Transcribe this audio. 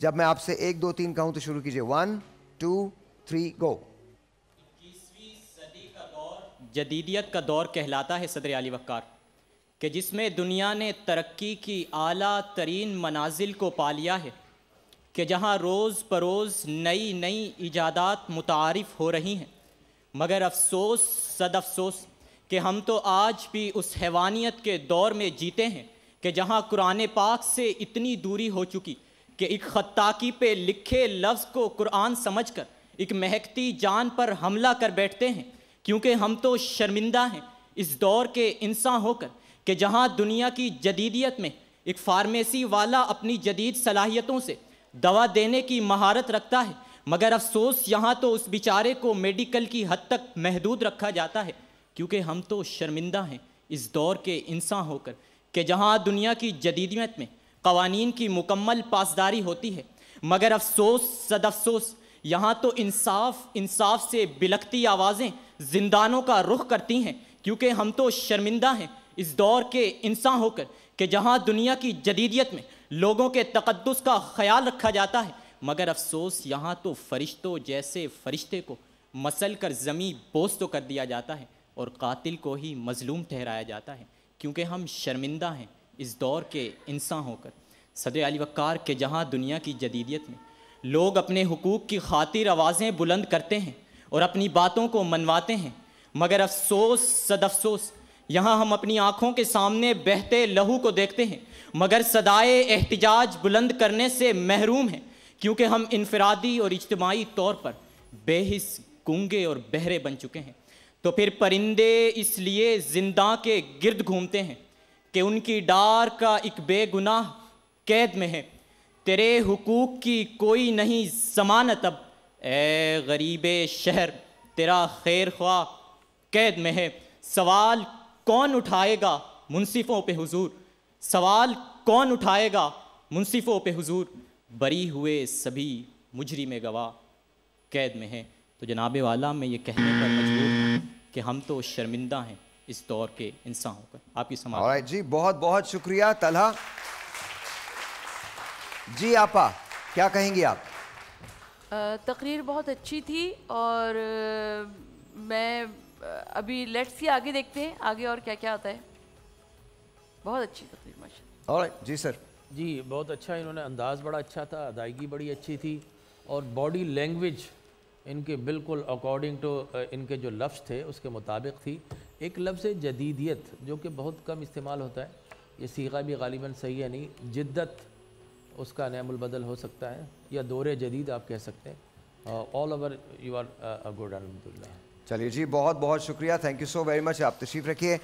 جب میں آپ سے 1 2 3 کہوں تو شروع کیجئے. 1 2 3 گو. 21ویں صدی کا دور جدیدیت کا دور کہلاتا ہے صدر علی وقار، کہ جس میں دنیا نے ترقی کی اعلیٰ ترین منازل کو پا لیا ہے، کہ جہاں روز بروز نئی نئی ایجادات متعارف ہو رہی ہیں. مگر افسوس صد افسوس کہ ہم تو آج بھی اس حیوانیت کے دور میں جیتے ہیں کہ جہاں قرآن پاک سے اتنی دوری ہو چکی کہ ایک خطاطی پہ لکھے لفظ کو قرآن سمجھ کر ایک مہکتی جان پر حملہ کر بیٹھتے ہیں. کیونکہ ہم تو شرمندہ ہیں اس دور کے انسان ہو کر کہ جہاں دنیا کی جدیدیت میں ایک فارمیسی والا اپنی جدید صلاحیتوں سے دوا دینے کی مہارت رکھتا ہے، مگر افسوس یہاں تو اس بیچارے کو میڈیکل کی حد تک محدود رکھا جاتا ہے. کیونکہ ہم تو شرمندہ ہیں اس دور کے انسان ہو کر کہ جہاں دنیا کی جدیدیت میں قوانین کی مکمل پاسداری ہوتی ہے، مگر افسوس صد افسوس یہاں تو انصاف سے بلکتی آوازیں زندانوں کا رخ کرتی ہیں. کیونکہ ہم تو شرمندہ ہیں اس دور کے انسان ہو کر کہ جہاں دنیا کی جدیدیت میں لوگوں کے تقدس کا خیال رکھا جاتا ہے، مگر افسوس یہاں تو فرشتوں جیسے فرشتے کو مسل کر زمین بوس تو کر دیا جاتا ہے اور قاتل کو ہی مظلوم ٹھہرایا جاتا ہے. کیونکہ ہم شرمندہ ہیں اس دور کے انسان ہو کر صدر علی وقار کہ جہاں دنیا کی جدیدیت میں لوگ اپنے حقوق کی خاطر آوازیں بلند کرتے ہیں اور اپنی باتوں کو منواتے ہیں، مگر افسوس صد افسوس یہاں ہم اپنی آنکھوں کے سامنے بہتے لہو کو دیکھتے ہیں مگر صدائے احتجاج بلند کرنے سے محروم ہیں. کیونکہ ہم انفرادی اور اجتماعی طور پر بے حس گونگے اور بہرے بن چکے ہیں. تو پھر پرندے اس لیے زنداں کے گرد گھومتے ہیں کہ ان کی ڈار کا ایک بے گناہ قید میں ہے. تیرے حقوق کی کوئی نہیں ضمانت اب، اے غریب شہر تیرا خیر خواہ قید میں ہے. سوال کون اٹھائے گا منصفوں پہ حضور، سوال کون اٹھائے گا منصفوں پہ حضور، بری ہوئے سبھی مجرم گواہ قید میں ہیں. تو جناب والا میں یہ کہنے پر مجبور ہوں کہ ہم تو شرمندہ ہیں اس دور کے انسان ہو کر. آپ کی سماعت. جی بہت بہت شکریہ طلحہ. جی آپا کیا کہیں گی آپ؟ تقریر بہت اچھی تھی اور میں ابھی لیٹس سی آگے دیکھتے ہیں آگے اور کیا کیا آتا ہے. بہت اچھی تقریر ماشاء اللہ. جی سر. جی بہت اچھا، انہوں نے انداز بڑا اچھا تھا، ادائیگی بڑی اچھی تھی اور باڈی لینگویج ان کے بالکل اکارڈنگ ٹو ان کے جو لفظ تھے اس کے مطابق تھی. ایک لفظ جدیدیت جو کہ بہت کم استعمال ہوتا ہے، یہ صیغہ بھی غالباً صحیح ہے نہیں، جدت اس کا نعم البدل ہو سکتا ہے یا دور جدید آپ کہہ سکتے ہیں. All over you are good الحمدللہ. چلیے جی بہت بہت شکریہ. Thank you so very much. آپ تشریف رکھیے.